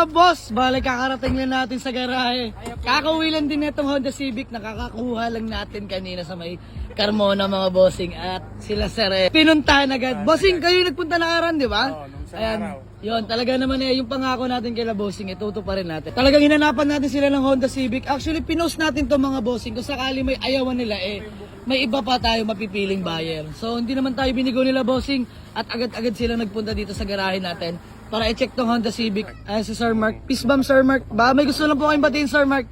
boss, balik kakarating lang natin sa garahe. Kakauwi lang din itong Honda Civic, nakakakuha lang natin kanina sa may Carmona mga bossing. At sila sir pinuntahan agad. Bossing, kayo nagpunta na karan, di ba? Oo, nung isang Ayan, araw. yun, talaga naman yung pangako natin kay bossing, itutuparin natin. Talagang hinanapan natin sila ng Honda Civic. Actually, pinost natin to mga bossing. Kung sakali may ayawan nila may iba pa tayo mapipiling buyer. So, hindi naman tayo binigo nila bossing. At agad-agad sila nagpunta dito sa garahe natin para i-check tong Honda Civic. Ayan si Sir Mark. Peace bomb Sir Mark. Ba, may gusto lang po kayong batiin Sir Mark.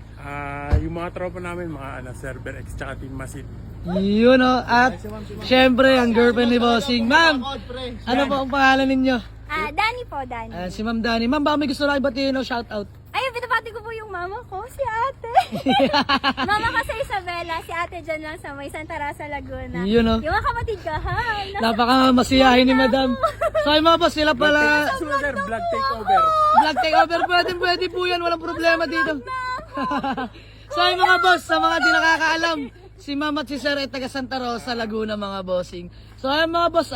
Yung mga tropa namin, mga Server X tsaka Team Masid. Yun o. At syempre, ang girlfriend ni bossing. Ma'am, ano po ang pangalan ninyo? Dani po, Dani. Si Ma'am Dani. Ma'am, baka may gusto lang batiin o shout out. Ayun, binabati ko po yung mama ko, si ate. Mama ko sa Isabela, si ate dyan lang sa may Santa Rosa, Laguna. Yun o. Yung mga kapatid ko, hi. Napaka masiyahin ni Madam. So ay mga boss, sila pala. Sir, vlog takeover. Vlog takeover, pwede po yan. Walang problema dito. So ay mga boss, sa mga di nakakaalam, si Ma'am at si Sir ay taga Santa Rosa, Laguna mga bossing. So ay mga boss,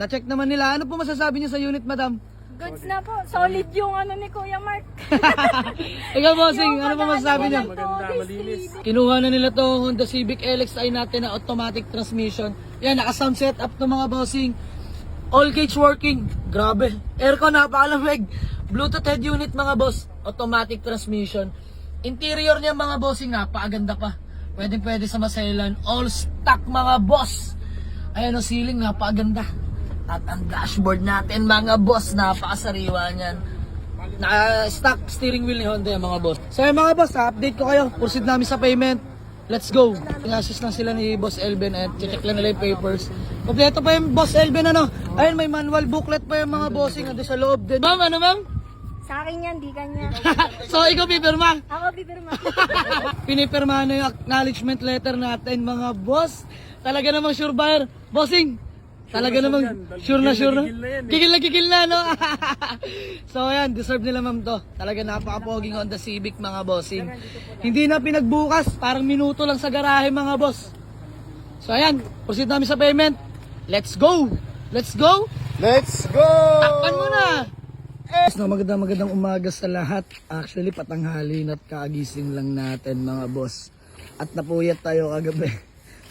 na-check naman nila. Ano po masasabi niyo sa unit, Madam? Goods na po. Solid yung ano ni Kuya Mark. Ikaw bossing, ano po masasabi niyo? Maganda, malinis. Kinuha na nila to Honda Civic LXi natin na automatic transmission. Yan, naka-sound setup to mga bossing. All gauge working. Grabe. Aircon, napakalamig. Bluetooth head unit mga boss. Automatic transmission. Interior niya mga bossing, napakaganda pa. Pwede sa maselan. All stock mga boss. Ayan ang ceiling, napakaganda. At ang dashboard natin mga boss, napakasariwa niyan. Naka-stock steering wheel ni Honda yan mga boss. So yung mga boss, update ko kayo. Proceed namin sa payment. Let's go. Inassist lang sila ni Boss Elben at check lang nila yung papers. Kompleto pa yung Boss Elben ano. Ayun, may manual booklet pa yung mga bossing. Ando sa loob din. Ma'am, ano ma'am? Sa akin yan, di kanya. So ikaw pipirma. Ako, bibirma. Pinipirma na yung acknowledgement letter natin mga boss. Talaga namang sure buyer. Bossing, talaga namang sure na. Kikil na no? So ayan, deserve nila ma'am to. Talaga napaka-poging Honda Civic mga bossing. Hindi na pinagbukas, parang minuto lang sa garahe mga boss. So ayan, proceed namin sa payment. Let's go! Let's go! Let's go! Takpan mo na! Magandang umaga sa lahat. Actually, patanghali at kaagising lang natin mga boss. At napuyat tayo kagabi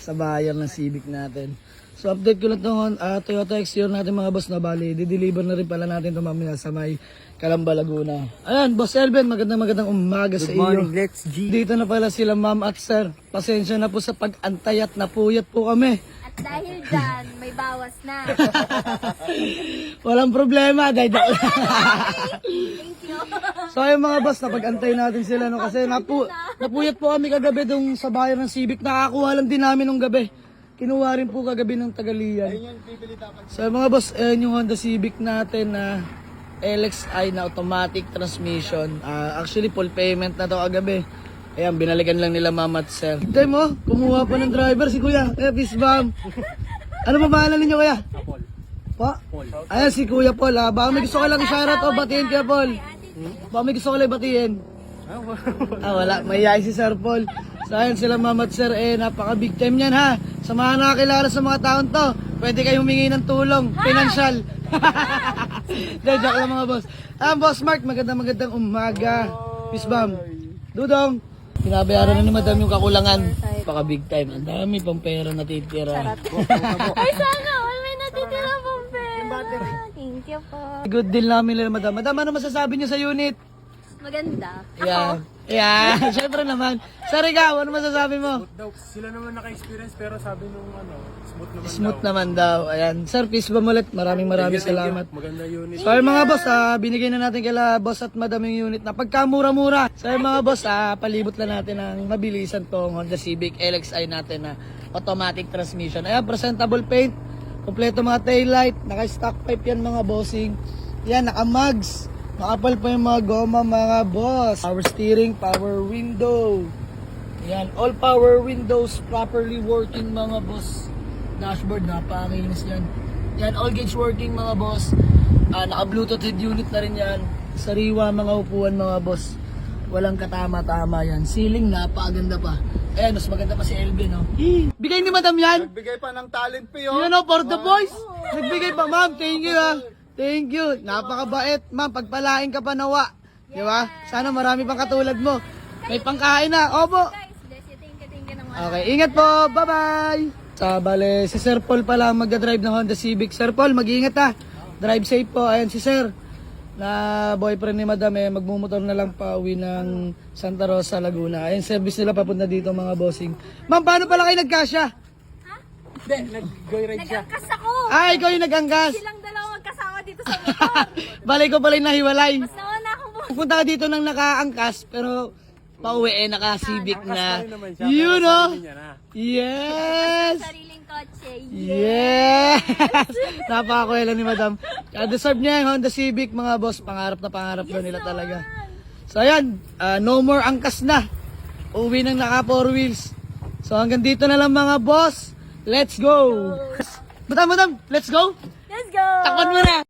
sa bayan ng Civic natin. So update ko lang itong Toyota Exterior natin mga boss na bali. Di-deliver na rin pala natin ito mamaya sa may Calamba, Laguna. Ayan, Boss Elben, magandang umaga sa iyo. Good morning, let's G. Dito na pala sila ma'am at sir. Pasensya na po sa pag-antay at napuyat po kami. At dahil dyan, may bawas na. Walang problema, dahil Thank you. So ayun mga boss, napag-antay natin sila no kasi napuyat po kami kagabi dong sa bayan ng Civic. Nakakuha lang din namin nung gabi. Kinuha rin po kagabi ng Tagalian. So mga boss, ayun yung Honda Civic natin na LXi na automatic transmission. Actually full payment na to kagabi. Ayan, binalikan lang nila mama at sir. Hintay mo, kumuha pa ng driver si kuya. Peace bomb. Ano ba pangalan ninyo kuya? Paul. Pa? Ayan si Kuya Paul. Baka may gusto ka lang i-shoutout o batiin Kuya Paul. Baka may gusto ka lang batiin. Wala. Mayayay si Sir Paul. So ayan sila mama at sir. Napaka big time yan ha. Sa mga nakakilala sa mga taon to, pwede kayo humingi ng tulong. Financial. Joke lang mga boss. Boss Mark, magandang umaga. Peace bomb. Dudong. Pinabayaran na ni madam yung kakulangan. Paka big time. Ang dami pang pera natitira. Ay, sana. May natitira pong pera. Thank you po. Good deal namin nila madam. Madam, ano masasabi niyo sa unit? Maganda. Yeah. Yeah. Siyempre naman. Sir, ikaw, ano masasabi mo? Daw, sila naman naka-experience pero sabi nung Smooth naman daw. Ayan. Sir, peace bomb ulit. Maraming salamat. Maganda unit. So yung mga boss, binigay na natin kila boss at madam yung unit na pagkamura-mura. So yung mga boss, palibot lang natin ng mabilisan tong Honda Civic LXi natin na automatic transmission. Ayan, presentable paint, kompleto mga taillight, naka-stock pipe yan mga bossing. Yan, naka-mugs, nakapal pa yung mga goma mga boss. Power steering, power window. Yan, all power windows properly working mga boss. Dashboard, napakakinis yan. Yan, all gauge working mga boss. Naka-bluetooth head unit na rin yan. Sariwa mga upuan mga boss. Walang katama-tama yan. Ceiling, napakaganda pa. Ayan, mas maganda pa si LB, no? Bigay ni madam yan? Nagbigay pa ng talent pa yun. Yun, no, for the boys. Nagbigay pa, ma'am. Thank you, ha. Thank you. Napakabait, ma'am. Pagpalain ka pa nawa Di ba? Sana marami pang katulad mo. May pangkain na. Opo. Guys, bless you. Thank you naman. Okay, ingat po. Bye-bye. Sa bale, si Sir Paul pala ang magdadrive ng Honda Civic. Sir Paul, mag-iingat ha. Drive safe po. Ayan si Sir. Na boyfriend ni Madam magmumotor na lang pa uwi ng Santa Rosa, Laguna. Ayan, service nila papunta dito mga bossing. Ma'am, paano pala kayo nagkasya? Hindi, nag-joyride siya. Nag-angkas ako. Ah, ikaw yung nag-anggas. Silang dalawa magkasama dito sa motor. Balay ko pala yung nahiwalay. Mas nauna ako mo. Pupunta ka dito ng nakaangkas, pero pauwi naka-Civic Angkas na. pa rin naman siya, You pero know? sarili niya na. Yes! Sariling kotse. Yes! Napakakuwela ni Madam. Kaya deserve niya yung Honda Civic, mga boss. Pangarap daw nila talaga. So ayan, no more angkas na. Uwi ng naka 4 wheels. So hanggang dito na lang mga boss. Let's go! Madam, let's go! Let's go! Takpan mo na!